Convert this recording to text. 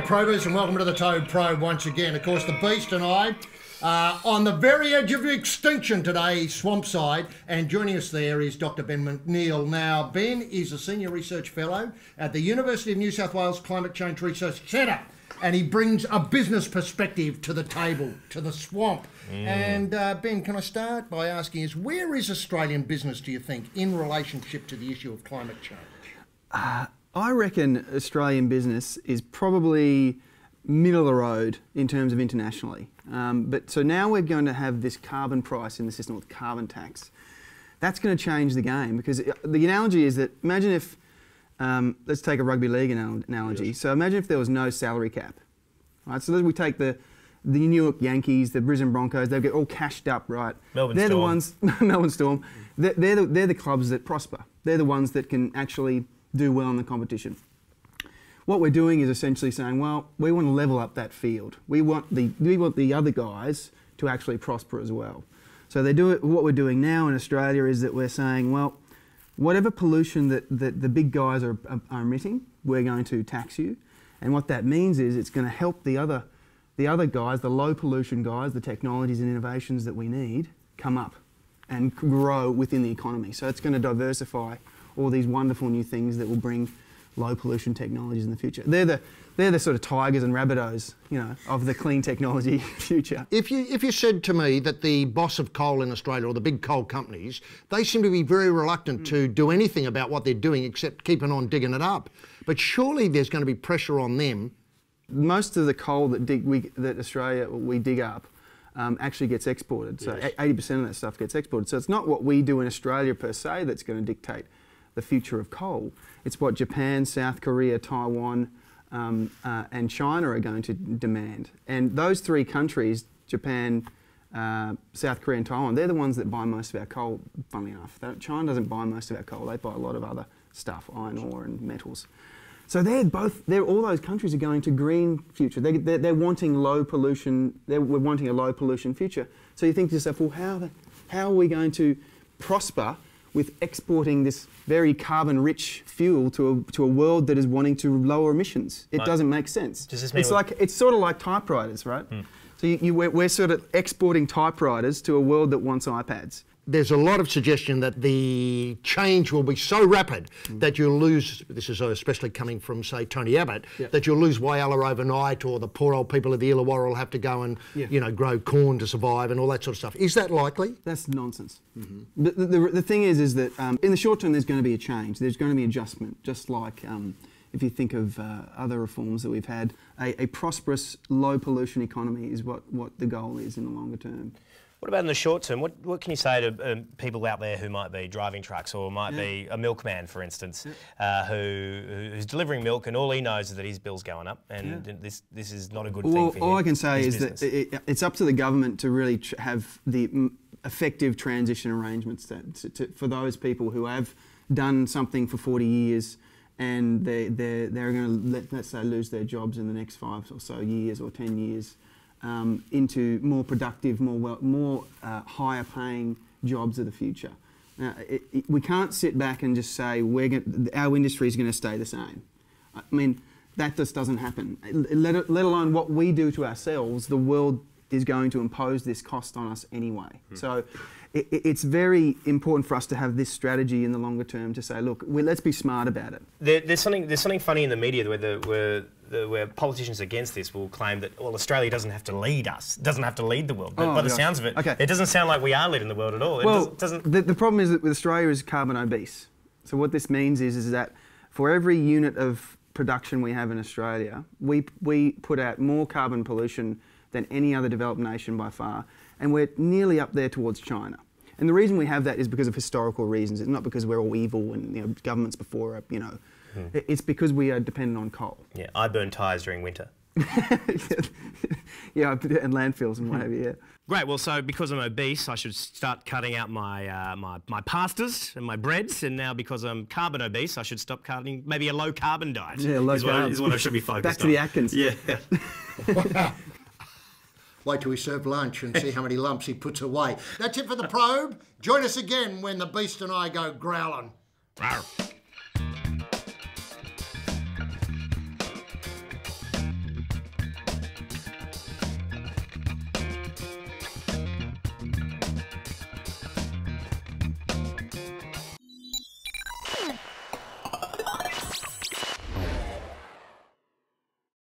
probers, and welcome to the Toad Probe once again. Of course, the Beast and I are on the very edge of extinction today, Swampside, and joining us there is Dr. Ben McNeil. Now, Ben is a Senior Research Fellow at the University of New South Wales Climate Change Research Centre, and he brings a business perspective to the table, to the swamp. And Ben, can I start by asking us, where is Australian business, do you think, in relationship to the issue of climate change? I reckon Australian business is probably middle of the road in terms of internationally. So now we're going to have this carbon price in the system with carbon tax. That's going to change the game, because the analogy is that imagine if, let's take a rugby league analogy. Yes. So imagine if there was no salary cap. Right? So we take the New York Yankees, the Brisbane Broncos, they'll get all cashed up, right? Melbourne They're Storm. the ones, Melbourne Storm, they're the clubs that prosper. They're the ones that can actually do well in the competition. What we're doing is essentially saying, well, we want to level up that field. We want the other guys to actually prosper as well. So what we're doing now in Australia is that we're saying, well, whatever pollution that the big guys are emitting, we're going to tax you. And what that means is it's going to help the other guys, the low pollution guys, the technologies and innovations that we need, come up and grow within the economy. So it's going to diversify all these wonderful new things that will bring low pollution technologies in the future. They're the sort of tigers and rabbitohs, you know, of the clean technology future. If you said to me that the boss of coal in Australia, or the big coal companies, they seem to be very reluctant to do anything about what they're doing except keeping on digging it up. But surely there's going to be pressure on them. Most of the coal that we dig up actually gets exported. So 80% of that stuff gets exported. So it's not what we do in Australia per se that's going to dictate the future of coal. It's what Japan, South Korea, Taiwan and China are going to demand. And those three countries, Japan, South Korea and Taiwan, they're the ones that buy most of our coal, funnily enough. China doesn't buy most of our coal, they buy a lot of other stuff, iron ore and metals. So all those countries are going to green future. They're wanting low pollution, we're wanting a low pollution future. So you think to yourself, well, how are we going to prosper with exporting this very carbon-rich fuel to a world that is wanting to lower emissions? It doesn't make sense. Does this mean it's sort of like typewriters, right? So we're sort of exporting typewriters to a world that wants iPads. There's a lot of suggestion that the change will be so rapid that you'll lose, this is especially coming from, say, Tony Abbott, that you'll lose Whyalla overnight, or the poor old people of the Illawarra will have to go and grow corn to survive and all that sort of stuff. Is that likely? That's nonsense. The thing is that in the short term there's going to be a change. There's going to be adjustment, just like if you think of other reforms that we've had. A prosperous, low pollution economy is what the goal is in the longer term. What about in the short term? What can you say to people out there who might be driving trucks, or might be a milkman, for instance, who's delivering milk and all he knows is that his bill's going up, and this is not a good thing for him? All I can say is that it's up to the government to really have the effective transition arrangements for those people who have done something for 40 years and they're going to, let's say, lose their jobs in the next 5 or so years or 10 years. Into more productive, more higher paying jobs of the future. Now, we can't sit back and just say our industry is going to stay the same. I mean, that just doesn't happen. Let alone what we do to ourselves, the world is going to impose this cost on us anyway. So it's very important for us to have this strategy in the longer term to say, look, let's be smart about it. There's something funny in the media where politicians against this will claim that, well, Australia doesn't have to lead us, doesn't have to lead the world. But by the sounds of it, it doesn't sound like we are leading the world at all. Well, the problem is that with Australia is carbon obese. So what this means is that for every unit of production we have in Australia, we put out more carbon pollution than any other developed nation by far, and we're nearly up there towards China. And the reason we have that is because of historical reasons. It's not because we're all evil and governments before, it's because we are dependent on coal. Yeah, I burn tyres during winter. Yeah, and landfills and whatever, yeah. Great, well, so because I'm obese, I should start cutting out my my pastas and my breads, and now because I'm carbon obese, I should stop cutting maybe a low-carbon diet. Yeah, low carb. Is what I should be focused on. Back to the Atkins. Yeah. Wait till we serve lunch and see how many lumps he puts away. That's it for the probe. Join us again when the Beast and I go growling. Rawr.